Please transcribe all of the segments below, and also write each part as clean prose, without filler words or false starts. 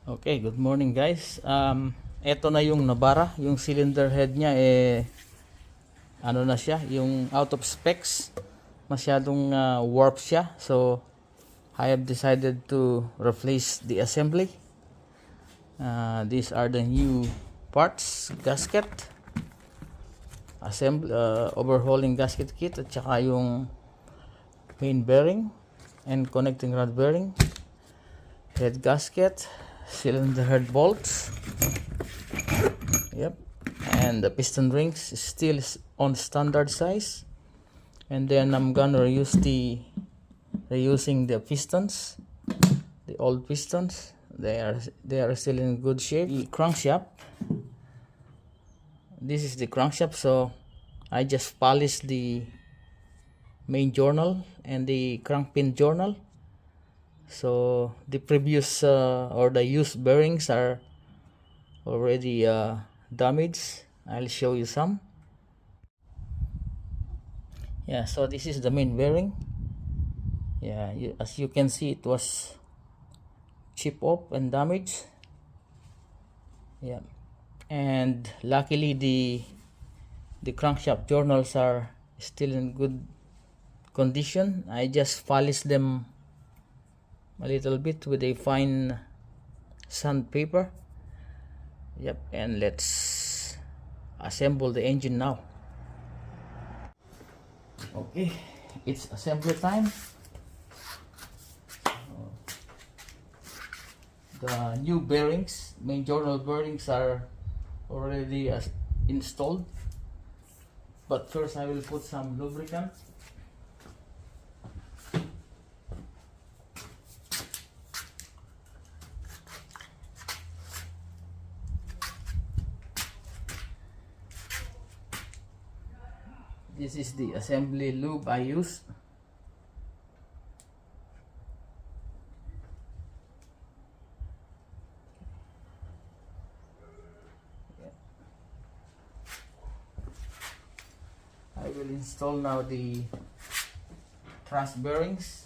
Okay, good morning guys. Ito na yung nabara, yung cylinder head niya ano na siya, yung out of specs. Masyadong warp siya. So I have decided to replace the assembly. These are the new parts, gasket, overhauling gasket kit, at saka yung main bearing and connecting rod bearing, head gasket, cylinder head bolts. Yep, and the piston rings is still on standard size. And then I'm gonna reusing the pistons, the old pistons. They are still in good shape. The crankshaft. This is the crankshaft. So I just polished the main journal and the crank pin journal. So the previous or the used bearings are already damaged. I'll show you some. Yeah, so this is the main bearing. Yeah, as you can see, it was chipped off and damaged. Yeah, and luckily the crankshaft journals are still in good condition. I just polished them a little bit with a fine sandpaper. Yep, and let's assemble the engine now. Okay, it's assembly time. The new bearings, main journal bearings, are already installed, but first I will put some lubricant. This is the assembly lube I use. I will install now the thrust bearings.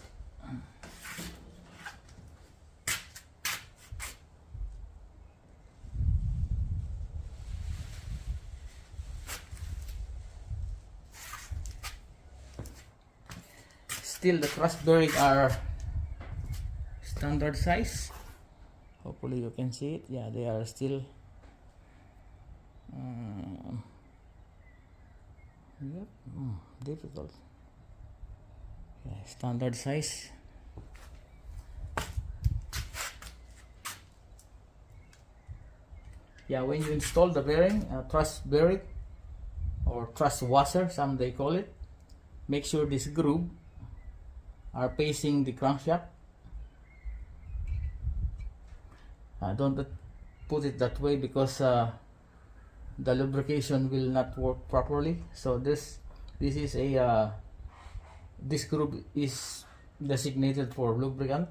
Still, the thrust bearings are standard size. Hopefully you can see it. Yeah, they are still yep, difficult. Yeah, standard size. Yeah, when you install the bearing, thrust bearing or thrust washer, some they call it, make sure this groove are facing the crankshaft. Don't put it that way because the lubrication will not work properly. So this is a this groove is designated for lubricant.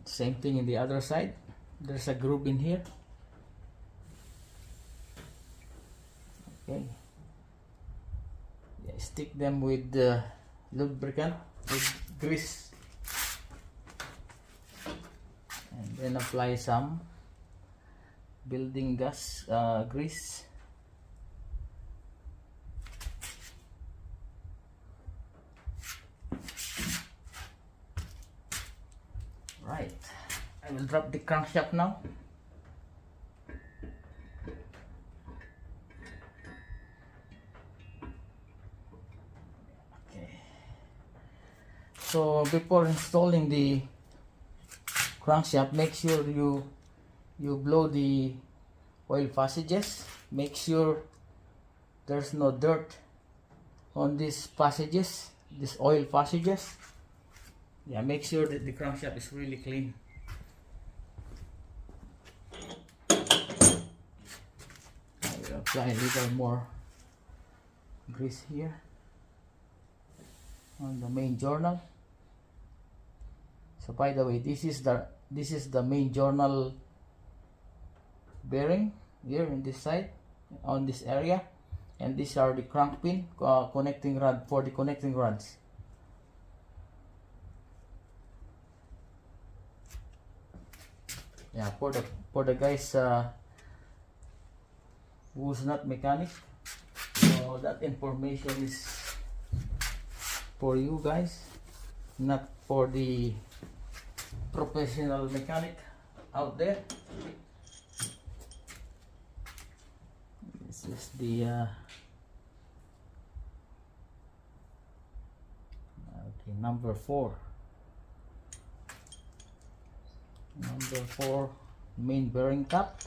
Same thing in the other side. There's a groove in here. Okay. Yeah, stick them with the lubricant, with grease, and then apply some building gas grease. Right, I will drop the crankshaft now. So before installing the crankshaft, make sure you blow the oil passages. Make sure there's no dirt on these passages, these oil passages. Yeah, make sure that the crankshaft is really clean. I will apply a little more grease here on the main journal. So by the way, this is the main journal bearing here in this side, on this area, and these are the crank pin connecting rod for the connecting rods. Yeah, for the guys who's not mechanic, so that information is for you guys, not for the professional mechanic out there. This is the okay, number 4 main bearing cap.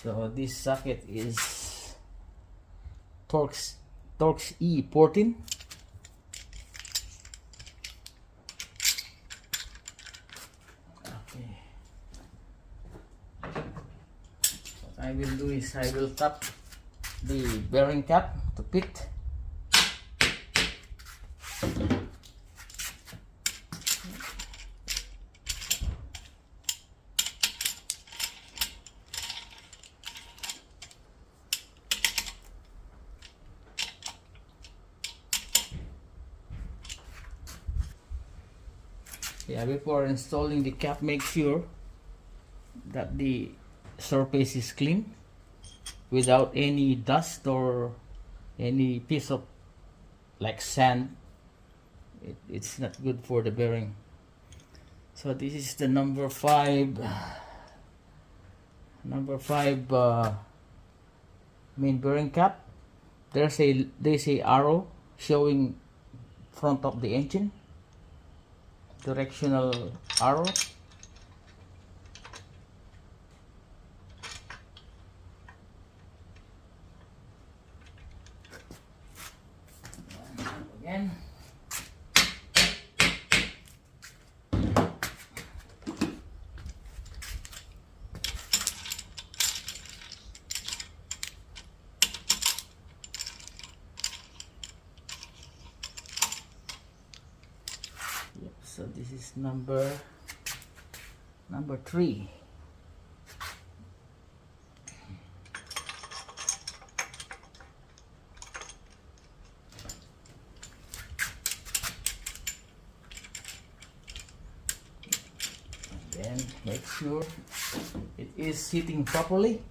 So this socket is Torx E14. Okay. What I will do is I will tap the bearing cap to fit. Yeah, before installing the cap, make sure that the surface is clean without any dust or any piece of like sand. It's not good for the bearing. So this is the number 5 main bearing cap. There's a arrow showing front of the engine, directional arrow. Again. Yep, so this is number 3. Then make sure it is sitting properly.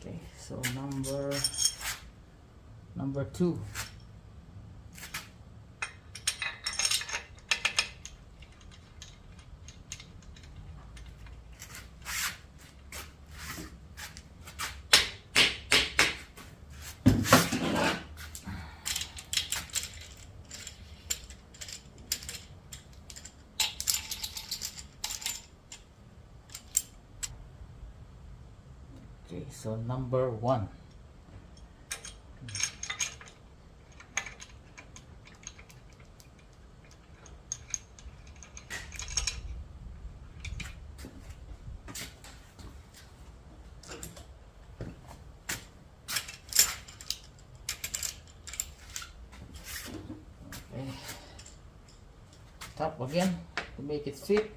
Okay, so number 2. Okay, so number 1. Okay. Tap again to make it fit.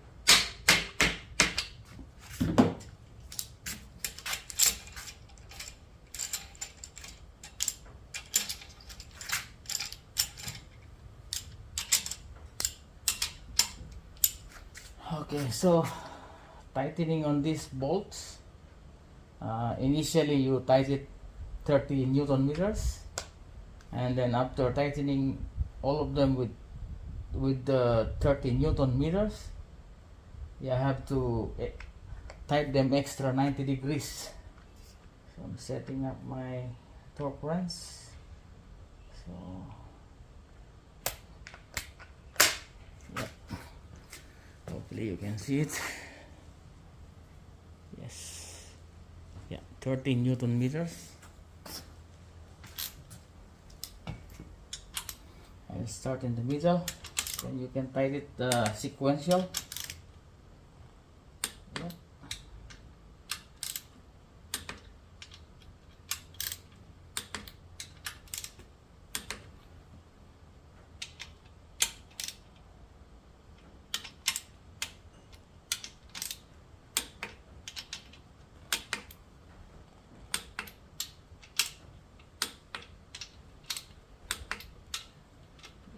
Okay, so tightening on these bolts. Initially you tighten 30 Newton meters, and then after tightening all of them with the 30 Newton meters, you have to tighten them extra 90 degrees. So I'm setting up my torque wrench. So yep. Hopefully you can see it. Yes. Yeah, 30 Newton meters. I start in the middle, then you can tighten it sequential. Yep.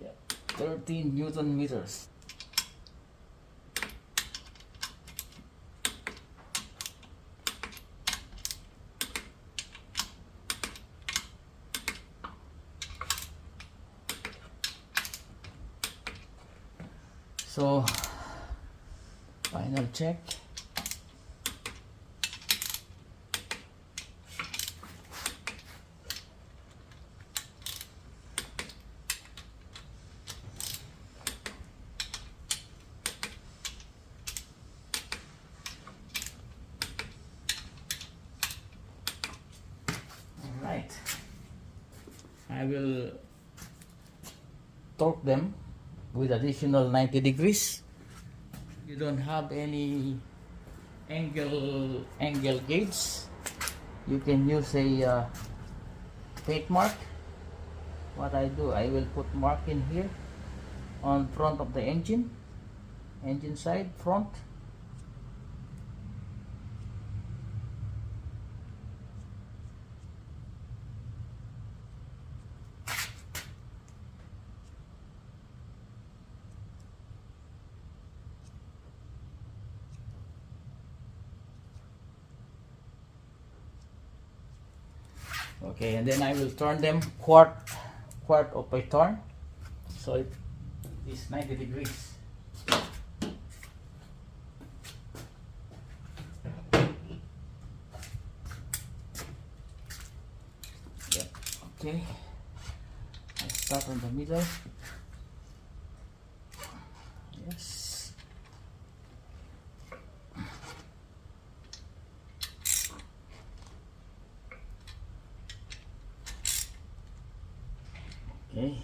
Yep. 13 Newton meters. So final check. Alright, I will torque them with additional 90 degrees. You don't have any angle gauge, you can use a paint mark. What I do, I will put mark in here on front of the engine side front. Okay, and then I will turn them quart of a turn, so it is 90 degrees. Yeah. Okay, I start on the middle. Yes. Okay.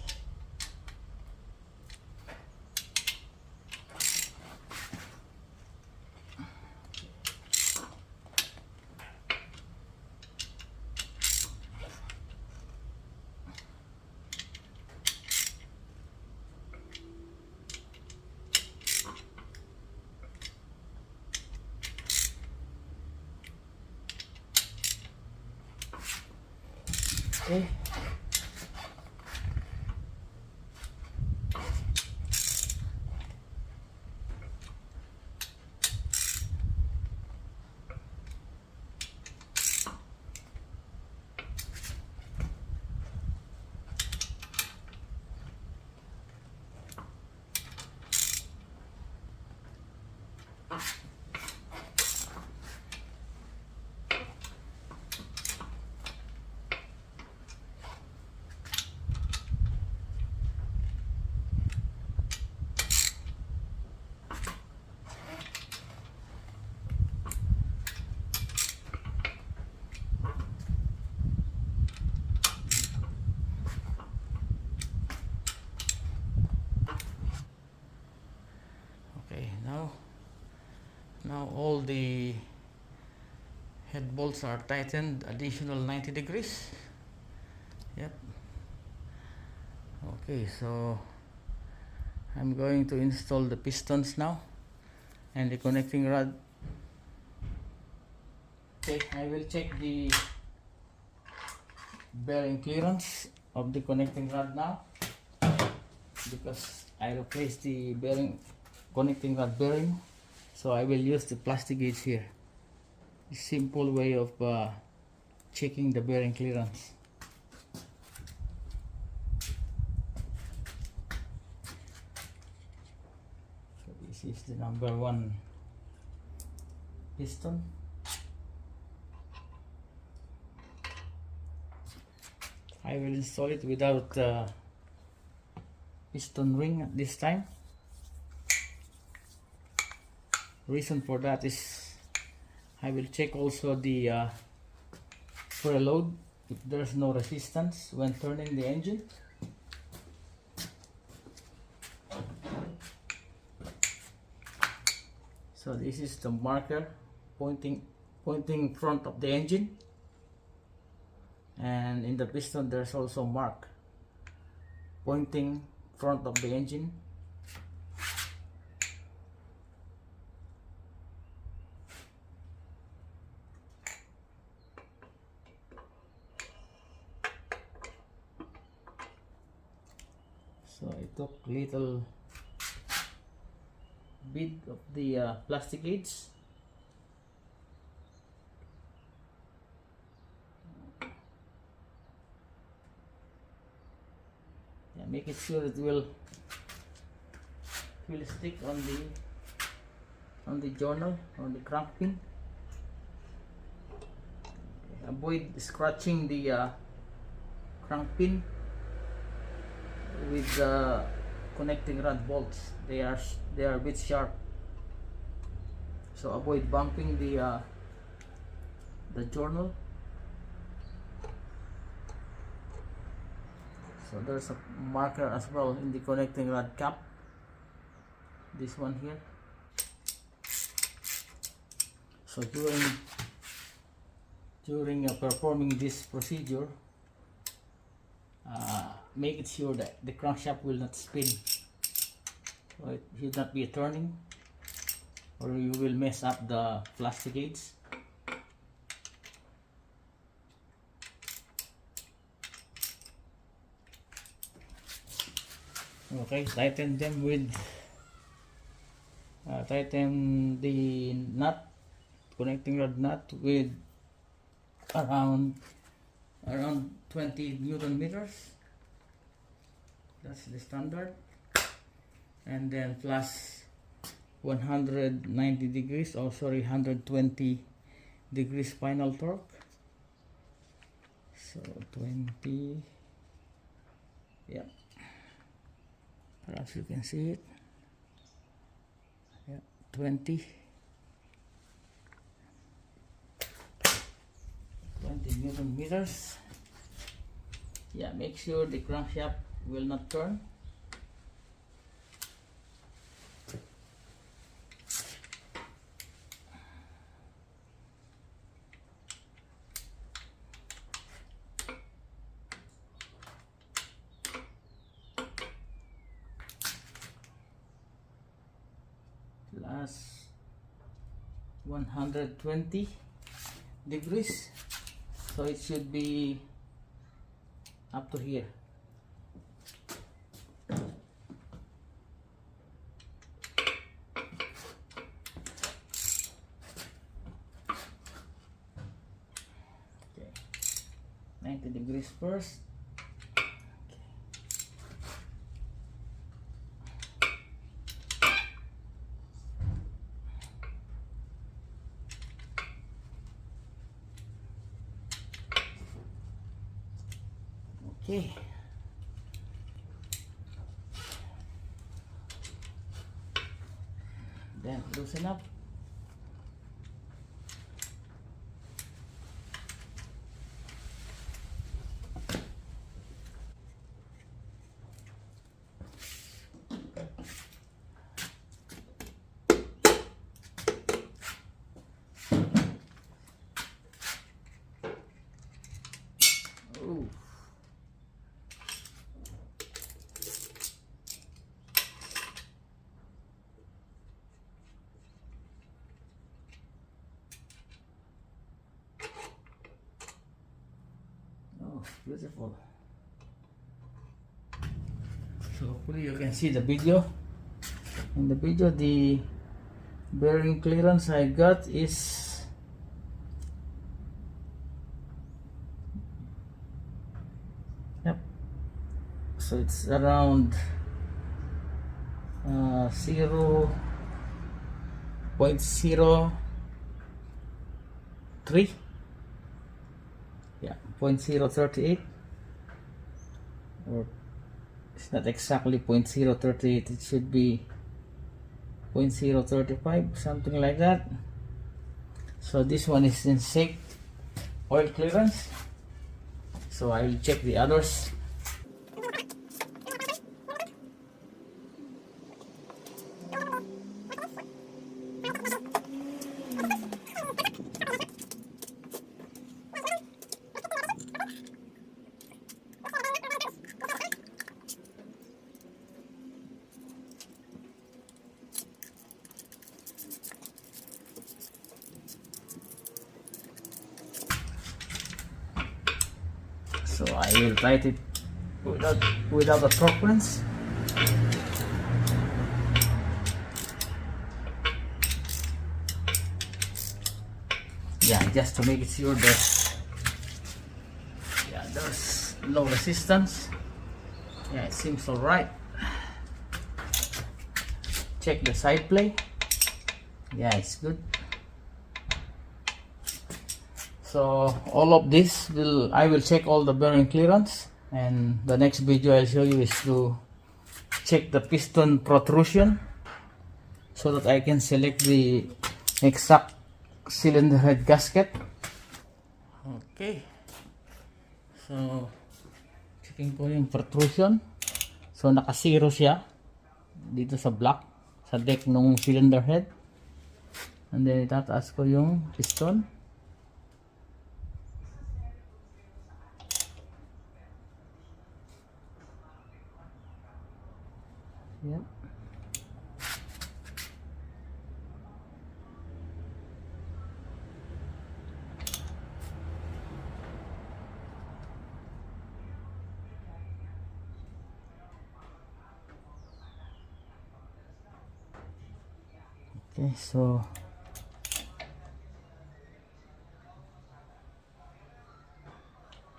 Okay. Okay, now all the head bolts are tightened, additional 90 degrees. Yep. Okay, so I'm going to install the pistons now and the connecting rod. Okay, I will check the bearing clearance of the connecting rod now, because I replaced the connecting rod bearing, so I will use the plastic gauge here. A simple way of checking the bearing clearance. So this is the number 1 piston. I will install it without piston ring at this time. Reason for that is I will check also the preload if there's no resistance when turning the engine. So this is the marker pointing front of the engine, and in the piston there's also mark pointing front of the engine. So I took little bit of the plastic aids. Yeah, make it sure it will stick on the journal, on the crank pin. Avoid scratching the crank pin with the connecting rod bolts. They are a bit sharp, so avoid bumping the journal. So there's a marker as well in the connecting rod cap, this one here. So during performing this procedure, make it sure that the crankshaft will not spin. So it should not be turning, or you will mess up the plastic aids. Okay, tighten them with tighten the nut, connecting rod nut, with around 20 Newton meters. That's the standard. And then plus 190 degrees, or sorry, 120 degrees final torque. So 20, yeah, perhaps you can see it. Yeah, 20 Newton meters. Yeah, make sure the crankshaft will not turn. Plus 120 degrees, so it should be up to here. Okay, 90 degrees first. Okay. Then loosen up. Ooh. Beautiful. So hopefully you can see the video. In the video, the bearing clearance I got is so it's around 0.03. Yeah, 0.038, or it's not exactly 0.038, it should be 0.035, something like that. So this one is in safe oil clearance, so I will check the others. I will try it without a torque wrench. Yeah, just to make it sure that there's low resistance. Yeah, it seems alright. Check the side plate. Yeah, it's good. So all of this I will check all the bearing clearance, and the next video I'll show you is to check the piston protrusion so that I can select the exact cylinder head gasket. Okay, so checking ko yung protrusion. So naka 0 siya dito sa block, sa deck nung cylinder head, and then itataas ko yung piston. Yan. Okay, so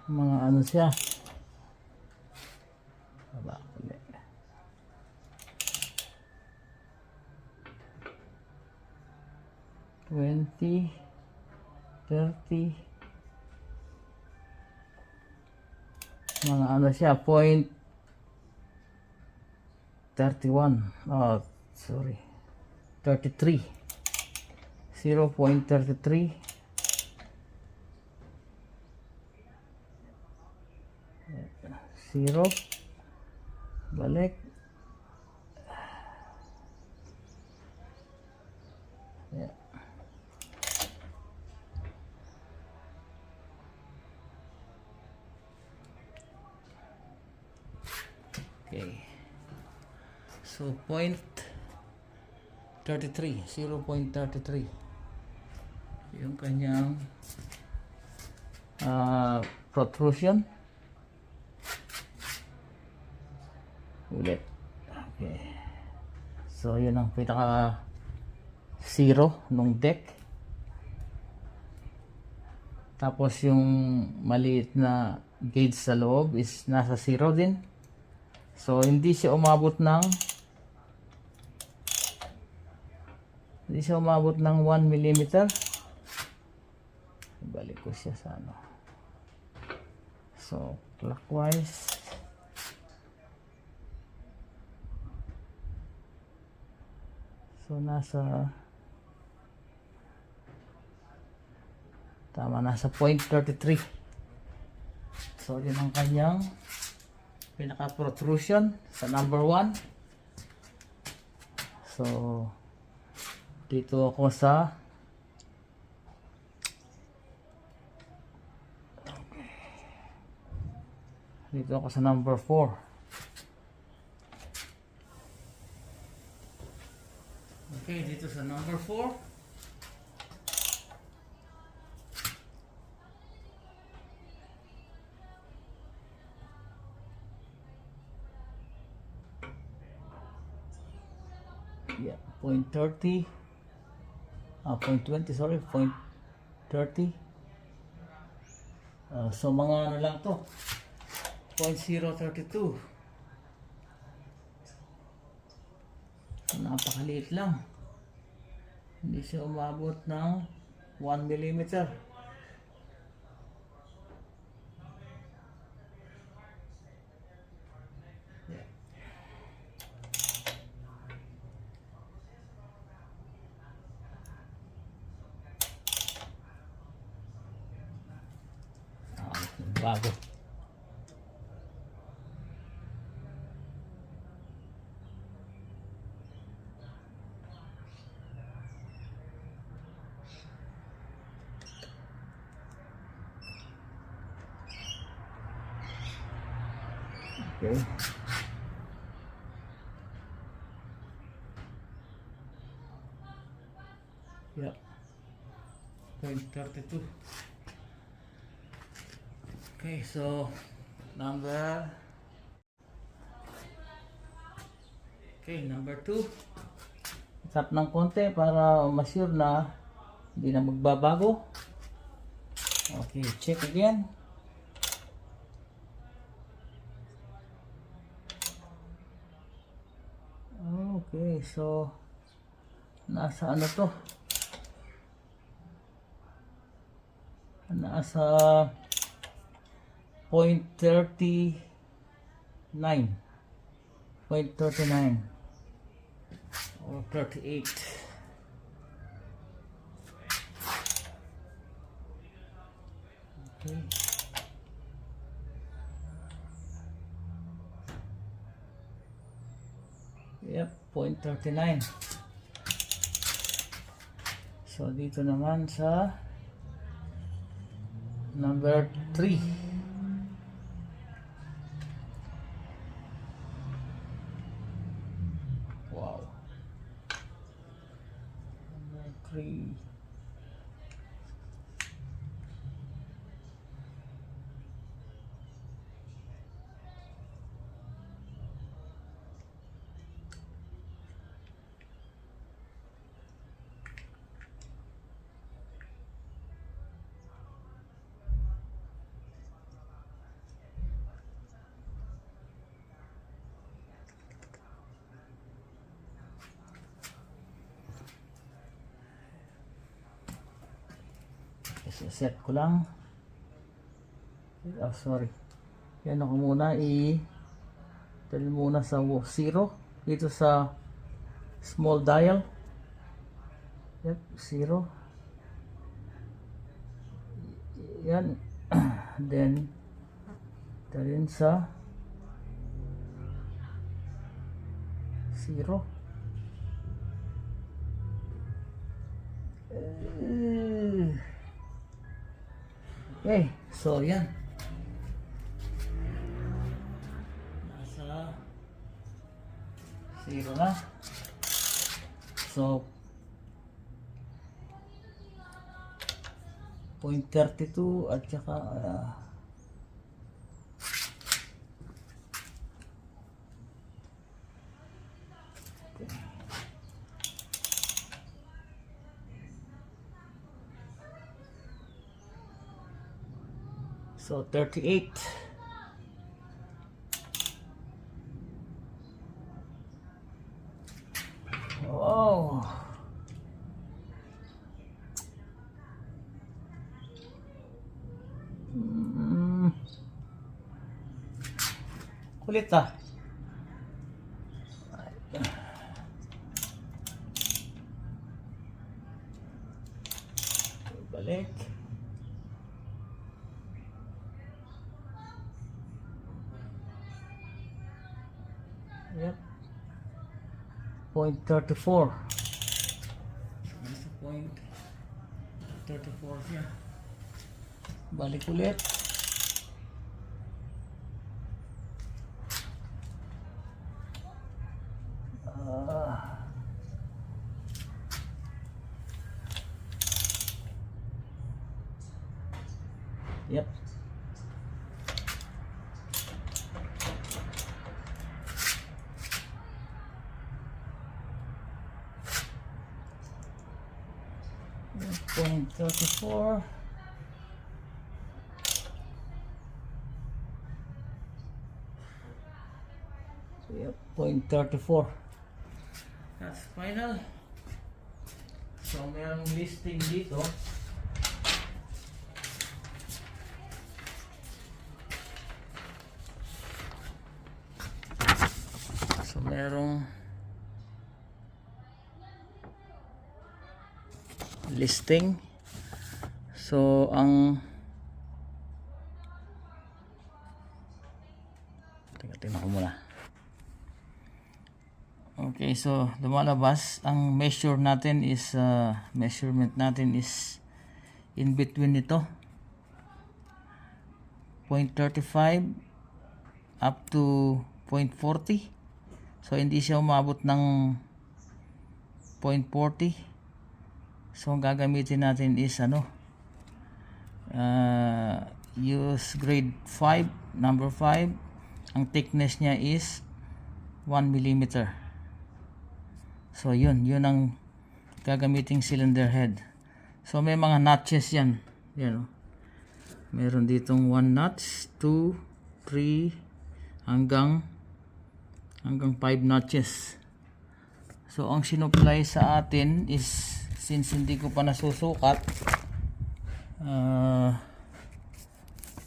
mga ano siya, baba ulit. 20, 30, mga ano siya, 0.31, oh sorry, 33, 0.33, zero, balik, yeah. Okay, so 0.33 yung kanyang protrusion ulit. Okay, so yun ang pinaka 0 nung deck. Tapos yung maliit na gauge sa loob is nasa 0 din. So hindi siya umabot ng 1 mm. Ibalik ko siya sa ano. So clockwise. So nasa 0.33. So yun ang kanyang pinaka protrusion sa number 1. So dito ako sa number 4. Okay, dito sa number 4. Yeah, 0.30, 0.20, sorry, 0.30. So mga ano lang to, 0.032. Napakaliit lang. Hindi siya umabot ng 1 mm. Bago. Okay. Yeah. 0.32. Okay, so number number 2. Tap ng konti para ma-sure na hindi na magbabago. Okay, check again. Okay, so nasa ano to? Nasa 0.39 or 38. Okay. Yep, 0.39. So dito naman sa number 3. Wow. Number 3. Set ko lang. Oh, sorry. Yan ako muna dali muna sa 0 dito sa small dial. Yep, 0. Yan. Then dalhin sa 0. Okay, so yan. Nasa 0 na. So 0.32 at saka so 38. Oh. Kulit ah. Balik. Yep. 0.34. Nasa 0.34 siya. Balik ulit. Yep. Point 34. Yep, 0.34. That's final. So merong listing dito. So merong listing. So ang tingnan ko muna. Okay, so lumalabas ang measurement natin is in between nito 0.35 up to 0.40. So hindi siya umabot ng 0.40. So ang gagamitin natin is use grade 5 Number 5, ang thickness niya is 1 mm. So yun ang gagamiting cylinder head. So may mga notches yan. Yan, oh. Meron ditong 1 notch, 2, 3 hanggang 5 notches. So ang sinupply sa atin is, since hindi ko pa nasusukat,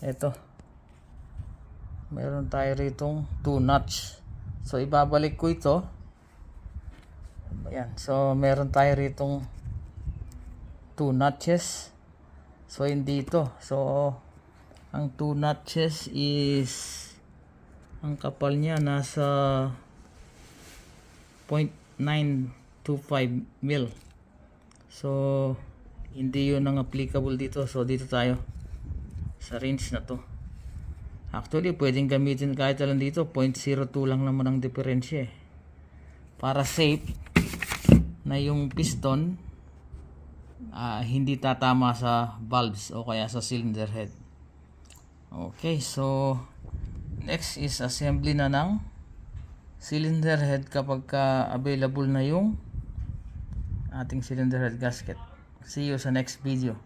eto, meron tayo ritong 2 notch. So ibabalik ko ito. Ayan, so meron tayo ritong 2 notches. So hindi ito. So ang 2 notches is, ang kapal niya nasa 0.925 mil. So hindi yun ang applicable dito. So dito tayo sa range na to. Actually pwedeng gamitin kahit lang dito, 0.02 lang naman ang diferensya, para safe na yung piston hindi tatama sa valves o kaya sa cylinder head. Okay, so next is assembly na ng cylinder head kapag available na yung ating cylinder head gasket. See you sa next video.